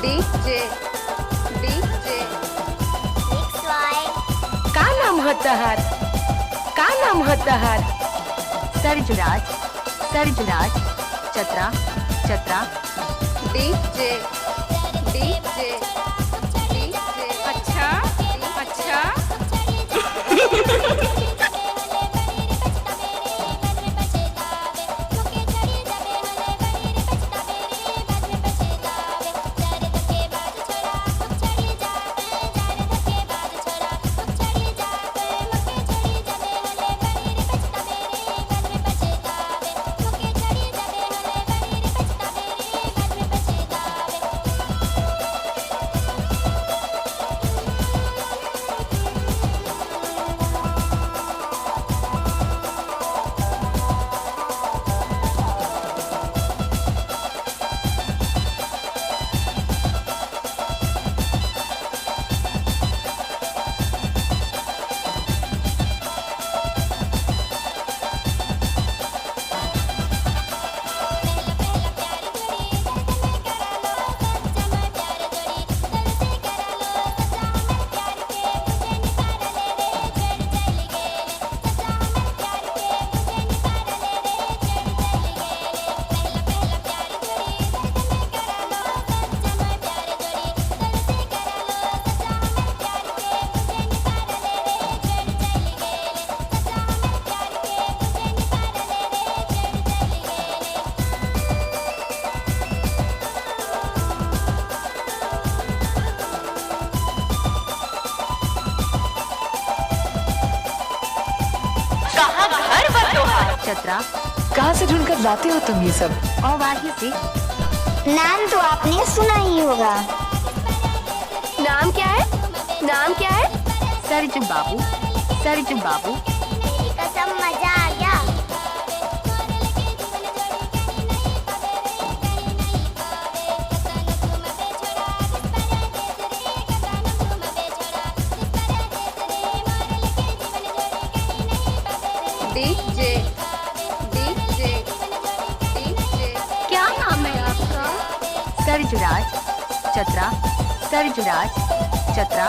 DJ DJ x Y का नाम है तहार? का नाम है तहार? Sarjuraj Sarjuraj Chatra Chatra DJ DJ DJ अच्छा अच्छा चतरा। कहाँ से ढूंढ कर लाते हो तुम ये सब? और वाही से। नाम तो आपने सुना ही होगा। नाम क्या है? नाम क्या है? सरजू बाबू सरजू बाबू। मेरी कसम मजा आ गया। डीजे डीजे डीजे क्या नाम है आपका? सरजुराज चतरा सरजुराज चतरा